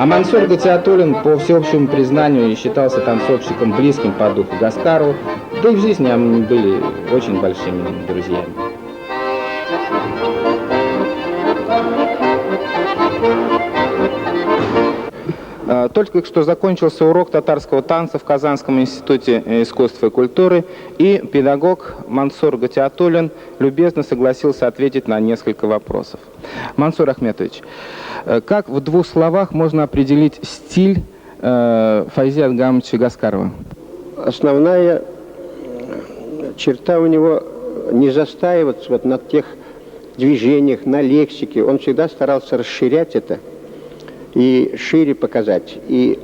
А Мансур Гатиатуллин, по всеобщему признанию, считался танцовщиком близким по духу Гаскарову, да и в жизни они были очень большими друзьями. Только что закончился урок татарского танца в Казанском институте искусства и культуры, и педагог Мансур Гатиатуллин любезно согласился ответить на несколько вопросов. Мансур Ахметович, как в двух словах можно определить стиль Файзи Адгамовича Гаскарова? Основная черта у него не застаиваться вот на тех движениях, на лексике. Он всегда старался расширять это и шире показать, и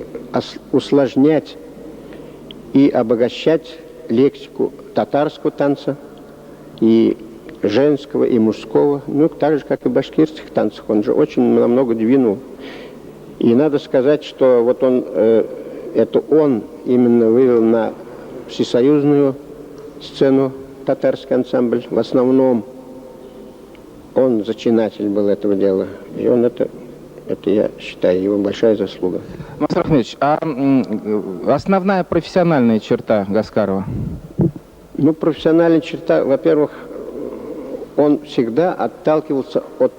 усложнять, и обогащать лексику татарского танца, и женского, и мужского, ну, так же, как и башкирских танцев. Он же очень много двинул. И надо сказать, что вот он, это он именно вывел на всесоюзную сцену татарский ансамбль. В основном он зачинатель был этого дела. И он это я считаю, его большая заслуга. Мансур Ахметович, а основная профессиональная черта Гаскарова? Ну, профессиональная черта, во-первых, он всегда отталкивался от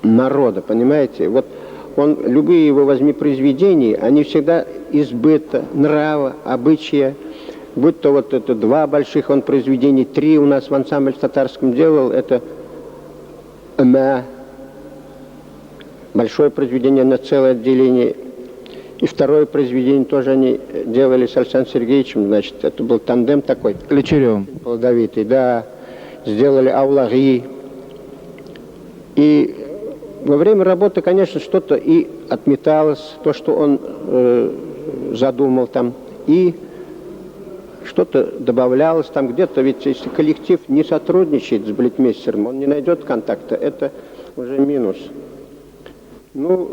народа, понимаете? Вот он, любые его возьми произведения, они всегда из быта, нрава, обычая. Будь то вот это два больших он произведений, три у нас в ансамбле татарском делал, это «Ма», большое произведение на целое отделение. И второе произведение тоже они делали с Александром Сергеевичем, значит, это был тандем такой. Лечеревым. Плодовитый, да. Сделали аулаги. И во время работы, конечно, что-то и отметалось, то, что он задумал там, и что-то добавлялось там где-то. Ведь если коллектив не сотрудничает с балетмейстером, он не найдет контакта, это уже минус. Ну,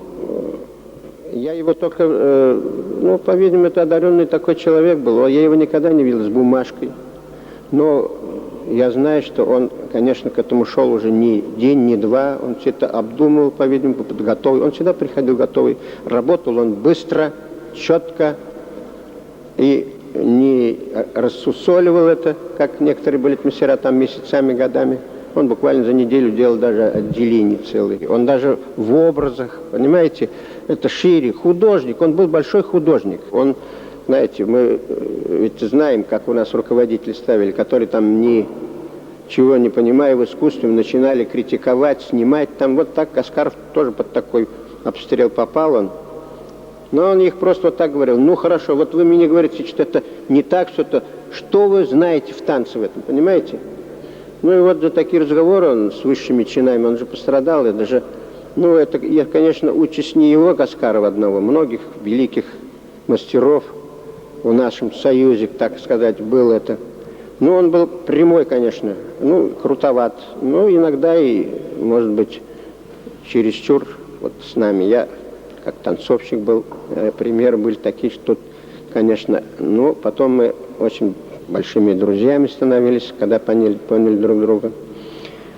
я его только, ну, по-видимому, это одаренный такой человек был. Я его никогда не видел с бумажкой. Но я знаю, что он, конечно, к этому шел уже не день, не два. Он все это обдумывал, по-видимому, подготовил. Он всегда приходил готовый. Работал он быстро, четко и не рассусоливал это, как некоторые балетмейстера там месяцами, годами. Он буквально за неделю делал даже отделение целое. Он даже в образах, понимаете, это шире. Художник, он был большой художник. Он, знаете, мы ведь знаем, как у нас руководители ставили, которые там ничего не понимая в искусстве, начинали критиковать, снимать. Там вот так Гаскаров тоже под такой обстрел попал он. Но он их просто вот так говорил: ну хорошо, вот вы мне говорите, что это не так, что вы знаете в танце в этом, понимаете? Ну и вот за такие разговоры он с высшими чинами, он же пострадал, и даже, ну это, я, конечно, участь не его, Гаскарова одного, многих великих мастеров в нашем союзе, так сказать, был это. Ну он был прямой, конечно, ну крутоват, но иногда и, может быть, чересчур вот с нами. Я как танцовщик был, примеры были такие, что, конечно, ну потом мы очень большими друзьями становились, когда поняли друг друга.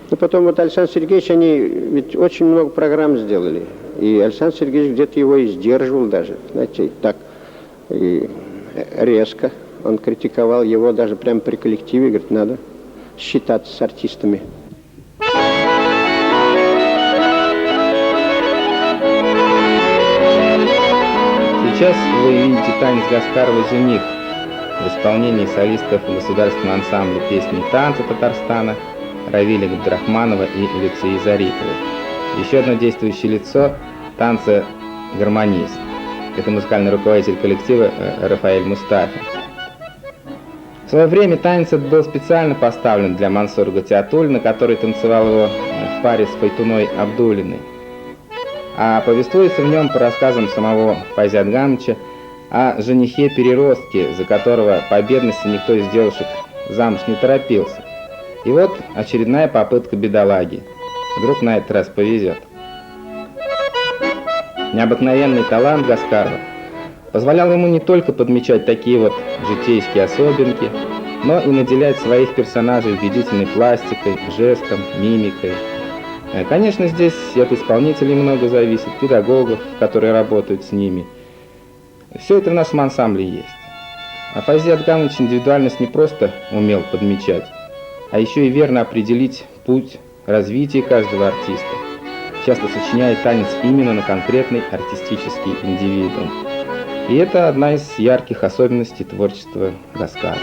Но потом вот Александр Сергеевич, они ведь очень много программ сделали. И Александр Сергеевич где-то его и сдерживал даже, знаете, так и резко. Он критиковал его даже прямо при коллективе, говорит, надо считаться с артистами. Сейчас вы видите танец Гаскарова «Зенит» в исполнении солистов государственного ансамбля песни и танца Татарстана Равиля Габдрахманова и Люции Зариповой. Еще одно действующее лицо танца гармонист. Это музыкальный руководитель коллектива Рафаэль Мустафин. В свое время танец этот был специально поставлен для Мансура Гатиатуллина, который танцевал его в паре с Файтуной Абдуллиной. А повествуется в нем по рассказам самого Файзи Адгамовича о женихе-переростке, за которого по бедности никто из девушек замуж не торопился. И вот очередная попытка бедолаги. Вдруг на этот раз повезет. Необыкновенный талант Гаскарова позволял ему не только подмечать такие вот житейские особенки, но и наделять своих персонажей убедительной пластикой, жестом, мимикой. Конечно, здесь и от исполнителей много зависит, педагогов, которые работают с ними. Все это в нашем ансамбле есть. А Файзи Адгамович индивидуальность не просто умел подмечать, а еще и верно определить путь развития каждого артиста. Часто сочиняет танец именно на конкретный артистический индивидуум. И это одна из ярких особенностей творчества Гаскарова.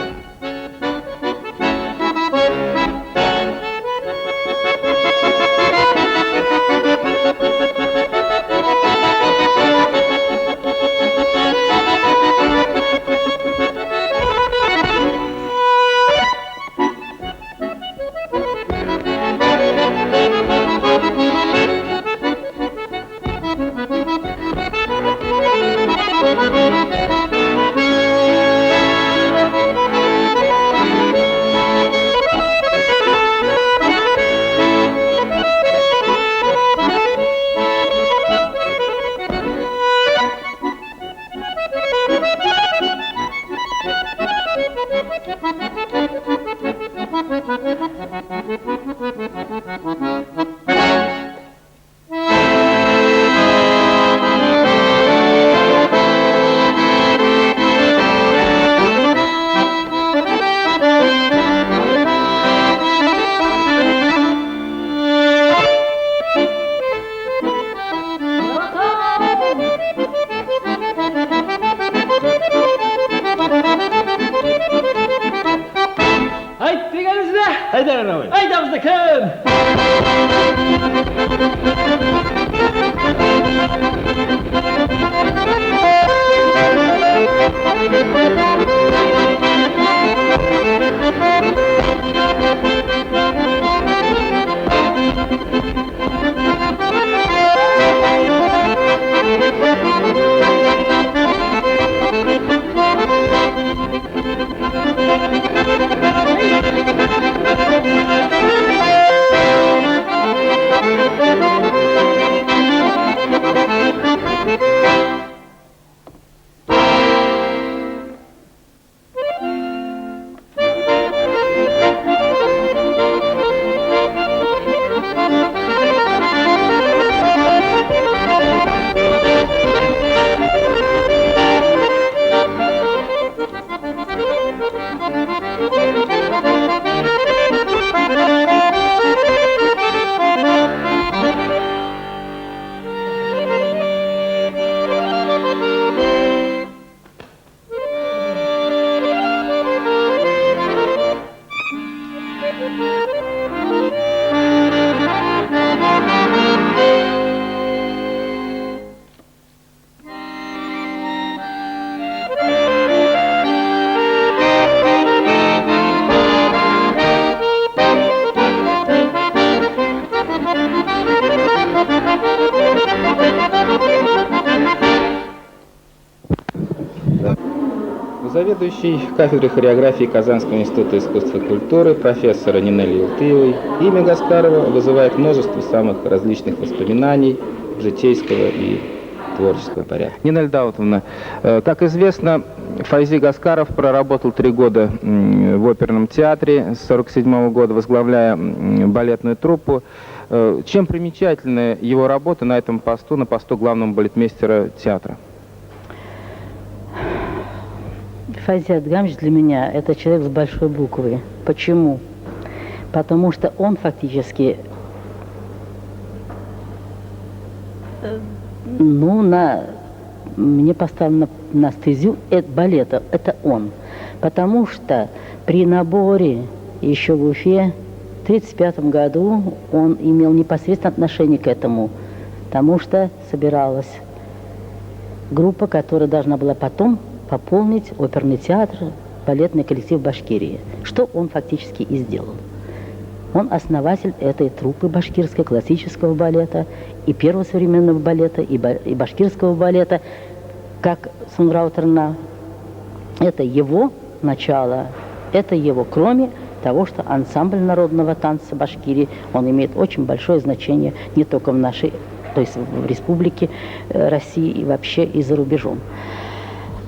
Заведующий кафедрой хореографии Казанского института искусства и культуры профессора Нинелли Елтыевой имя Гаскарова вызывает множество самых различных воспоминаний житейского и творческого порядка. Нинель Даутовна, как известно, Файзи Гаскаров проработал 3 года в оперном театре с 1947 года, возглавляя балетную труппу. Чем примечательна его работа на этом посту, на посту главного балетмейстера театра? Файзи Адгамович для меня это человек с большой буквы. Почему? Потому что он фактически мне поставлено на стезю балета, это он. Потому что при наборе еще в Уфе в 1935 году он имел непосредственное отношение к этому, потому что собиралась группа, которая должна была потом пополнить оперный театр балетный коллектив Башкирии, что он фактически и сделал. Он основатель этой труппы башкирской классического балета, и первого современного балета, и башкирского балета, как Сунраутерна. Это его начало, это его, кроме того, что ансамбль народного танца Башкирии, он имеет очень большое значение не только в нашей, то есть в Республике России и вообще и за рубежом.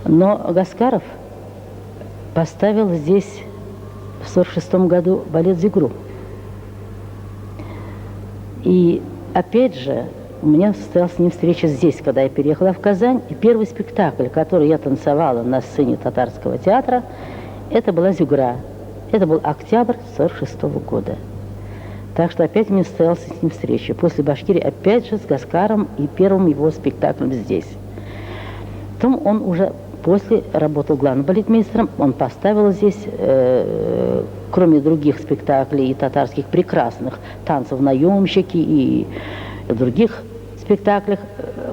Но Гаскаров поставил здесь в 1946 году балет «Зигру». И опять же, у меня состоялась с ним встреча здесь, когда я переехала в Казань. И первый спектакль, который я танцевала на сцене Татарского театра, это была «Зюгра». Это был октябрь 1946 года. Так что опять у меня состоялась с ним встреча. После Башкирии опять же с Гаскаром и первым его спектаклем здесь. Потом он уже после работал главным балетмейстером. Он поставил здесь, кроме других спектаклей и татарских прекрасных танцев «Наемщики» и других спектаклях,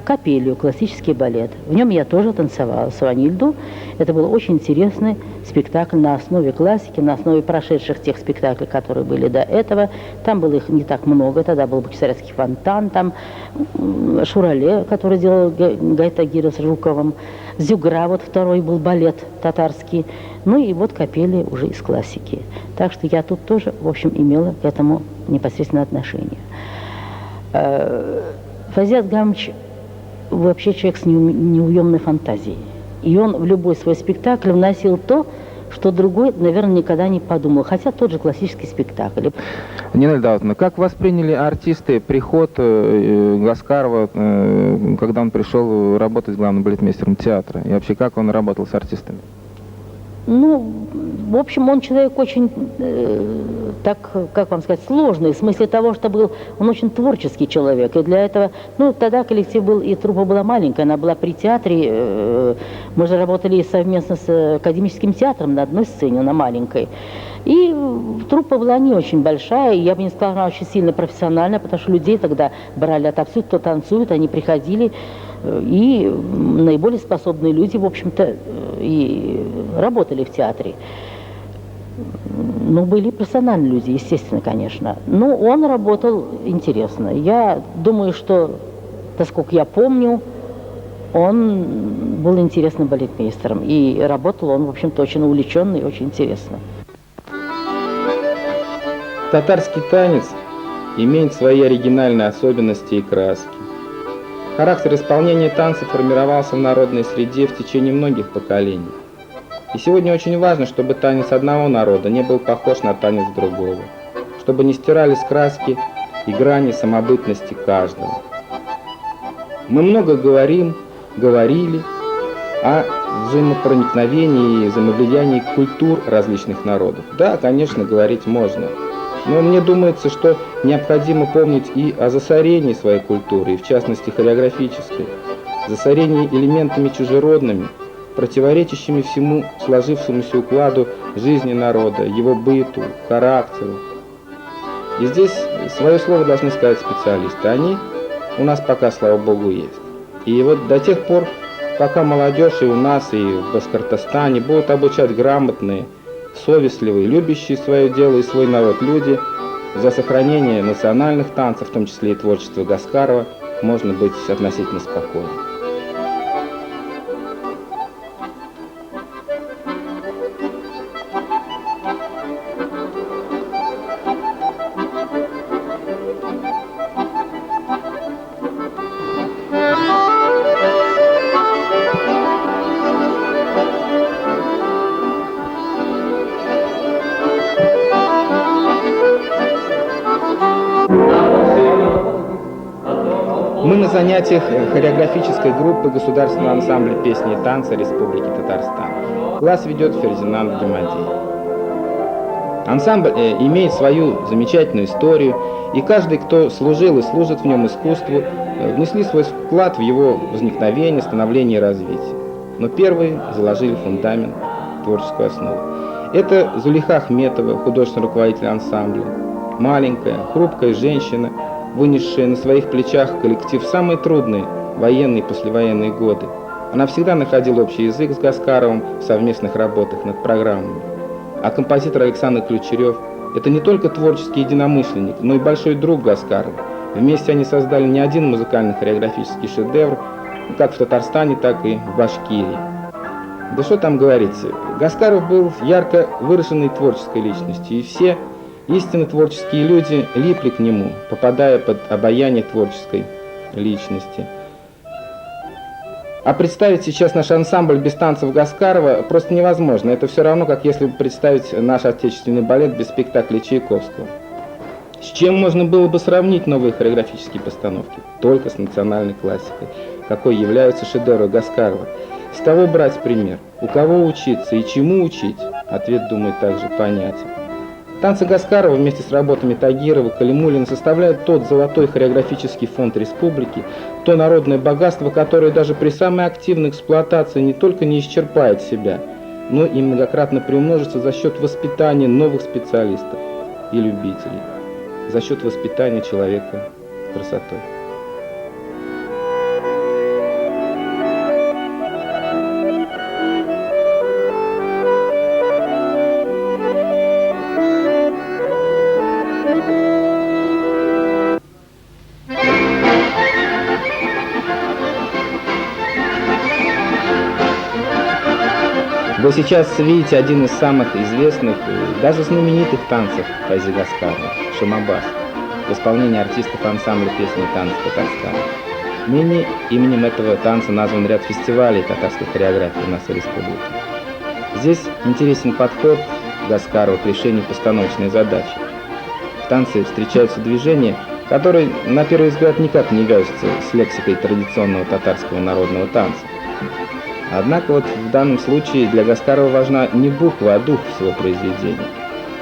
капелью, классический балет. В нем я тоже танцевала Сванильду. Это был очень интересный спектакль на основе классики, на основе прошедших тех спектаклей, которые были до этого. Там было их не так много. Тогда был Бахчисарайский фонтан, там Шурале, который делал Гайтагира с Жуковым. Зюгра, вот второй был балет татарский. Ну и вот капели уже из классики. Так что я тут тоже, в общем, имела к этому непосредственно отношение. Фазиат Гамович вообще человек с неуемной фантазией. И он в любой свой спектакль вносил то, что другой, наверное, никогда не подумал. Хотя тот же классический спектакль. Нина Эльдаровна, как восприняли артисты приход Гаскарова, когда он пришел работать главным балетмейстером театра? И вообще, как он работал с артистами? Ну, в общем, он человек очень, так, как вам сказать, сложный, в смысле того, что был, он очень творческий человек, и для этого, ну, тогда коллектив был, и труппа была маленькая, она была при театре, мы же работали совместно с академическим театром на одной сцене, на маленькой, и труппа была не очень большая, я бы не сказала, она очень сильно профессиональная, потому что людей тогда брали отовсюду, кто танцует, они приходили, и наиболее способные люди, в общем-то, и работали в театре. Ну, были профессиональные люди, естественно, конечно. Но он работал интересно. Я думаю, что, насколько я помню, он был интересным балетмейстером. И работал он, в общем-то, очень увлеченно и очень интересно. Татарский танец имеет свои оригинальные особенности и краски. Характер исполнения танца формировался в народной среде в течение многих поколений. И сегодня очень важно, чтобы танец одного народа не был похож на танец другого, чтобы не стирались краски и грани самобытности каждого. Мы много говорили о взаимопроникновении и взаимовлиянии культур различных народов. Да, конечно, говорить можно. Но мне думается, что необходимо помнить и о засорении своей культуры, и в частности хореографической, засорении элементами чужеродными, противоречащими всему сложившемуся укладу жизни народа, его быту, характеру. И здесь свое слово должны сказать специалисты. Они у нас пока, слава богу, есть. И вот до тех пор, пока молодежь и у нас, и в Башкортостане будут обучать грамотные, совестливые, любящие свое дело и свой народ люди, за сохранение национальных танцев, в том числе и творчества Гаскарова, можно быть относительно спокойным. Мы на занятиях хореографической группы Государственного ансамбля песни и танца Республики Татарстан. Класс ведет Фердинанд Гемадий. Ансамбль имеет свою замечательную историю, и каждый, кто служил и служит в нем искусству, внесли свой вклад в его возникновение, становление и развитие. Но первые заложили фундамент, творческую основу. Это Зулейха Ахметова, художественный руководитель ансамбля. Маленькая, хрупкая женщина, вынесшая на своих плечах коллектив в самые трудные военные и послевоенные годы. Она всегда находила общий язык с Гаскаровым в совместных работах над программами. А композитор Александр Ключерев – это не только творческий единомышленник, но и большой друг Гаскарова. Вместе они создали не один музыкальный хореографический шедевр, как в Татарстане, так и в Башкирии. Да что там говорить, Гаскаров был ярко выраженной творческой личностью, и все истинно творческие люди липли к нему, попадая под обаяние творческой личности. А представить сейчас наш ансамбль без танцев Гаскарова просто невозможно. Это все равно, как если бы представить наш отечественный балет без спектакля Чайковского. С чем можно было бы сравнить новые хореографические постановки? Только с национальной классикой, какой являются шедевры Гаскарова. С того брать пример. У кого учиться и чему учить? Ответ, думаю, также понятен. Танцы Гаскарова вместе с работами Тагирова, Калимуллина составляют тот золотой хореографический фонд республики, то народное богатство, которое даже при самой активной эксплуатации не только не исчерпает себя, но и многократно приумножится за счет воспитания новых специалистов и любителей, за счет воспитания человека красотой. Вы сейчас видите один из самых известных, даже знаменитых танцев Файзи Гаскарова – «Шамабас» в исполнении артистов ансамбля песни и танцев Татарстана. Ныне именем этого танца назван ряд фестивалей татарской хореографии в нашей республике. Здесь интересен подход Гаскарова к решению постановочной задачи. В танце встречаются движения, которые, на первый взгляд, никак не вяжутся с лексикой традиционного татарского народного танца. Однако вот в данном случае для Гаскарова важна не буква, а дух всего произведения.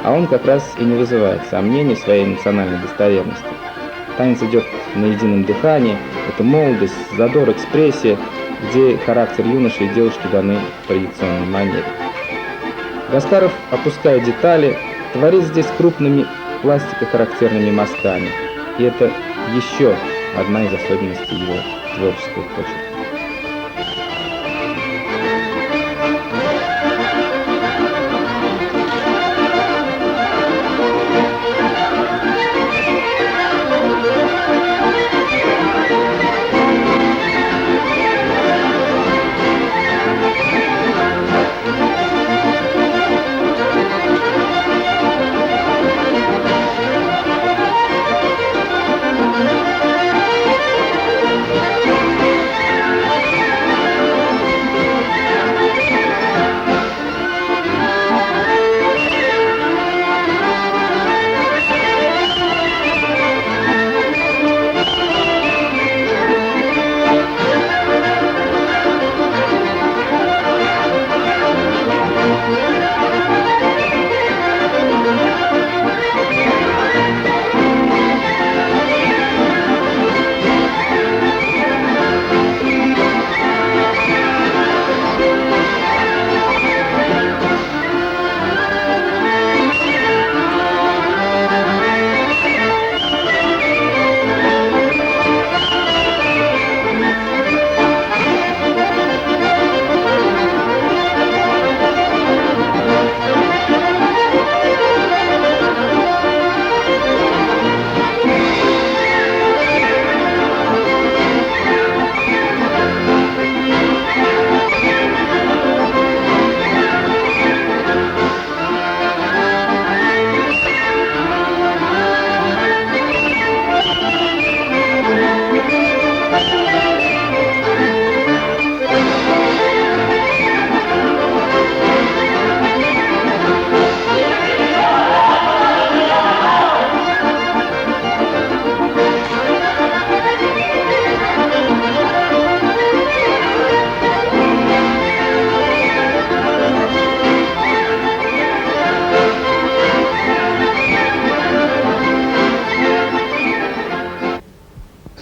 А он как раз и не вызывает сомнений в своей национальной достоверности. Танец идет на едином дыхании, это молодость, задор, экспрессия, где характер юноши и девушки даны в традиционной манере. Гаскаров опускает детали, творит здесь крупными пластико-характерными мазками. И это еще одна из особенностей его творческого почерка.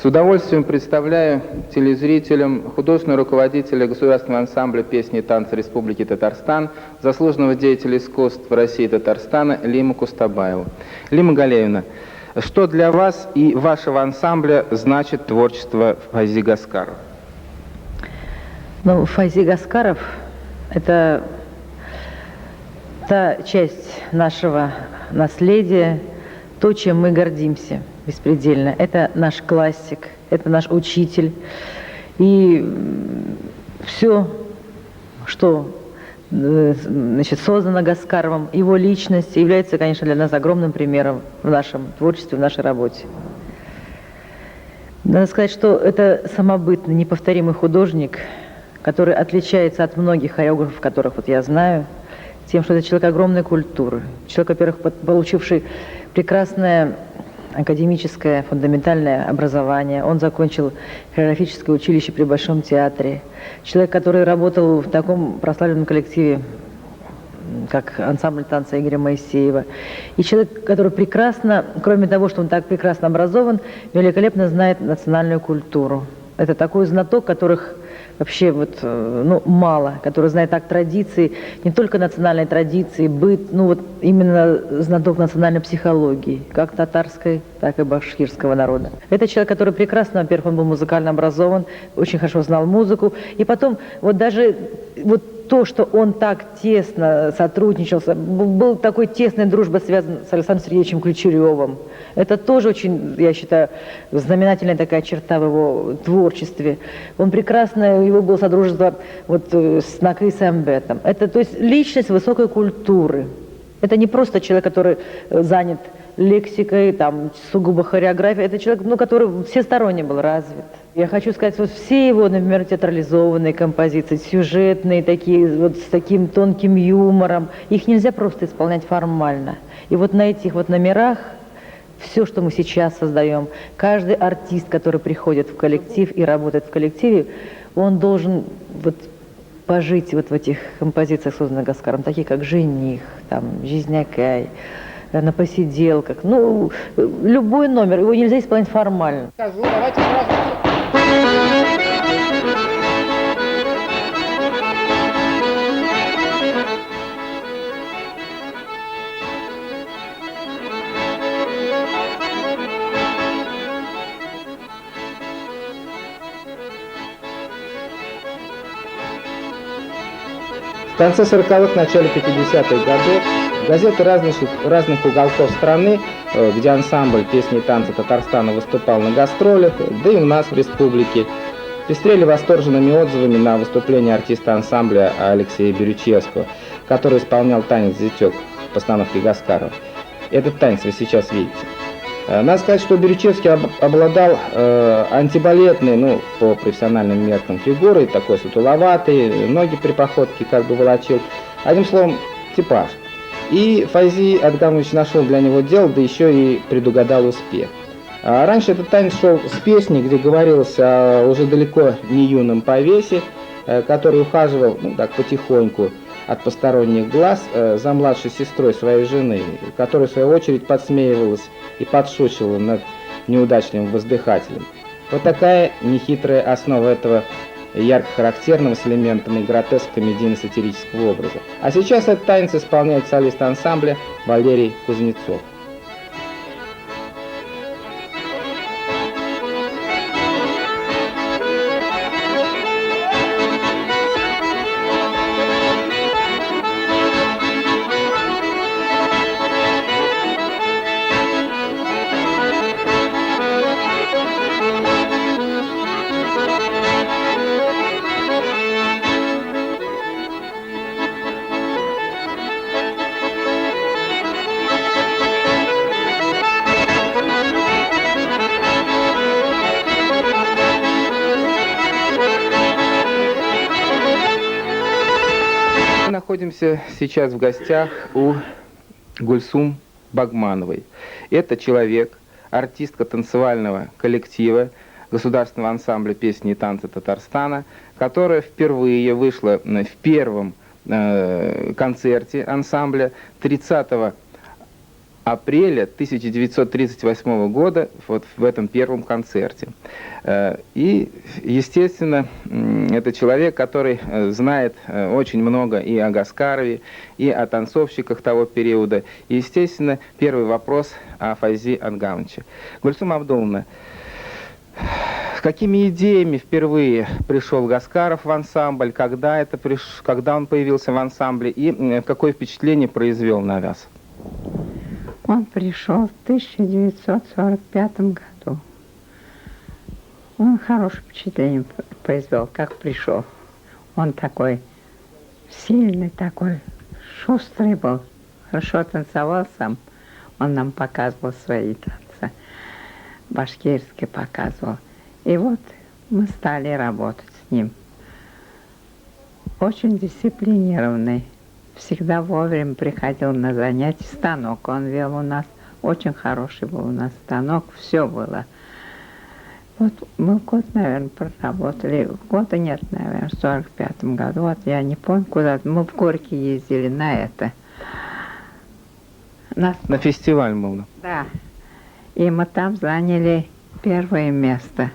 С удовольствием представляю телезрителям художественного руководителя Государственного ансамбля песни и танца Республики Татарстан, заслуженного деятеля искусств России и Татарстана Лиму Кустабаеву. Лима Галеевна, что для вас и вашего ансамбля значит творчество Файзи Гаскарова? Ну, Файзи Гаскаров – это та часть нашего наследия, то, чем мы гордимся беспредельно. Это наш классик, это наш учитель. И все, что значит, создано Гаскаровым, его личность является, конечно, для нас огромным примером в нашем творчестве, в нашей работе. Надо сказать, что это самобытный, неповторимый художник, который отличается от многих хореографов, которых вот я знаю, тем, что это человек огромной культуры. Человек, во-первых, получивший прекрасное академическое фундаментальное образование. Он закончил хореографическое училище при Большом театре. Человек, который работал в таком прославленном коллективе, как ансамбль танца Игоря Моисеева. И человек, который прекрасно, кроме того, что он так прекрасно образован, великолепно знает национальную культуру. Это такой знаток, которых вообще вот, ну, мало, который знает так традиции, не только национальной традиции, быт, ну вот именно знаток национальной психологии, как татарской, так и башкирского народа. Это человек, который прекрасно, во-первых, он был музыкально образован, очень хорошо знал музыку, и потом вот даже вот то, что он так тесно сотрудничал, был такой тесной дружбой связан с Александром Сергеевичем Ключеревым. Это тоже очень, я считаю, знаменательная такая черта в его творчестве. Он прекрасно, его было содружество вот с Накой Сэмбетом. Это, то есть, личность высокой культуры. Это не просто человек, который занят лексикой, там, сугубо хореографией. Это человек, ну, который всесторонне был развит. Я хочу сказать, вот все его, например, театрализованные композиции, сюжетные такие, вот с таким тонким юмором, их нельзя просто исполнять формально. И вот на этих вот номерах все, что мы сейчас создаем, каждый артист, который приходит в коллектив и работает в коллективе, он должен вот пожить вот в этих композициях, созданных Гаскаром, такие как «Жених», там, «Жизнякай», «На посиделках». Ну, любой номер, его нельзя исполнять формально. Давайте сразу. В конце 40-х, начале 50-х годов газеты разных уголков страны, где ансамбль песни и танца Татарстана выступал на гастролях, да и у нас в республике, пестрели восторженными отзывами на выступление артиста ансамбля Алексея Бирючевского, который исполнял танец «Зятек» в постановке Гаскарова. Этот танец вы сейчас видите. Надо сказать, что Бирючевский обладал антибалетной, ну, по профессиональным меркам, фигурой, такой сутуловатый, ноги при походке как бы волочил. Одним словом, типаж. И Файзи Адгамович нашел для него дело, да еще и предугадал успех. Раньше этот танец шел с песней, где говорилось о уже далеко не юном повесе, который ухаживал, ну, так, потихоньку, от посторонних глаз за младшей сестрой своей жены, которая, в свою очередь, подсмеивалась и подшучивала над неудачливым воздыхателем. Вот такая нехитрая основа этого ярко характерного с элементами гротеско-комедийно-сатирического образа. А сейчас этот танец исполняет солист ансамбля Валерий Кузнецов. Мы находимся сейчас в гостях у Гульсум Багмановой. Это человек, артистка танцевального коллектива Государственного ансамбля песни и танца Татарстана, которая впервые вышла в первом концерте ансамбля 30 апреля 1938 года, вот в этом первом концерте. И, естественно, это человек, который знает очень много и о Гаскарове, и о танцовщиках того периода. И, естественно, первый вопрос о Файзи Адгамовиче. Гульсум Абдуловна, С какими идеями впервые пришел Гаскаров в ансамбль, когда он появился в ансамбле и какое впечатление произвел на вас? Он пришел в 1945 году. Он хорошее впечатление произвел, как пришел. Он такой сильный, такой шустрый был. Хорошо танцевал сам. Он нам показывал свои танцы. Башкирский показывал. И вот мы стали работать с ним. Очень дисциплинированный. Всегда вовремя приходил на занятия. Станок он вел у нас. Очень хороший был у нас станок. Все было. Вот мы год, наверное, проработали. Года нет, наверное, в 45-м году. Вот я не помню, куда. Мы в Горький ездили на это. На фестиваль был. Да. И мы там заняли первое место.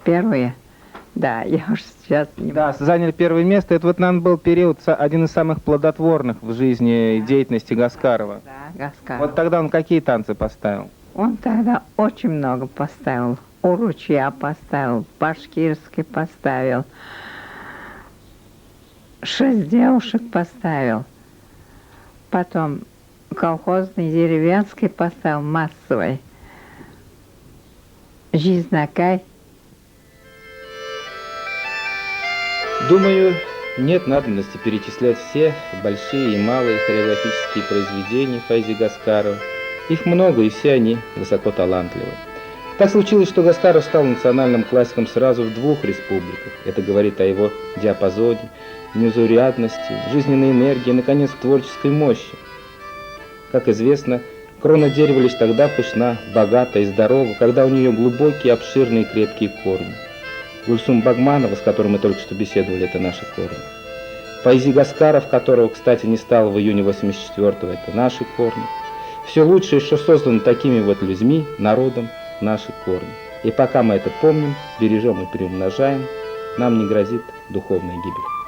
Первое? Да, я уж сейчас не... Да, заняли первое место. Это вот, наверное, был период, один из самых плодотворных в жизни и деятельности Гаскарова. Да, Гаскаров. Вот тогда он какие танцы поставил? Он тогда очень много поставил. У ручья поставил, башкирский поставил. 6 девушек поставил. Потом колхозный, деревенский поставил, массовый. Жизнакай. Думаю, нет надобности перечислять все большие и малые хореографические произведения Файзи Гаскарова. Их много, и все они высоко талантливы. Так случилось, что Гаскаров стал национальным классиком сразу в 2 республиках. Это говорит о его диапазоне, незаурядности, жизненной энергии и, наконец, творческой мощи. Как известно, крона дерева лишь тогда пышна, богата и здорова, когда у нее глубокие, обширные и крепкие корни. Гульсум Багманова, с которым мы только что беседовали, это наши корни. Файзи Гаскаров, которого, кстати, не стало в июне 84-го, это наши корни. Все лучшее, что создано такими вот людьми, народом, наши корни. И пока мы это помним, бережем и приумножаем, нам не грозит духовная гибель.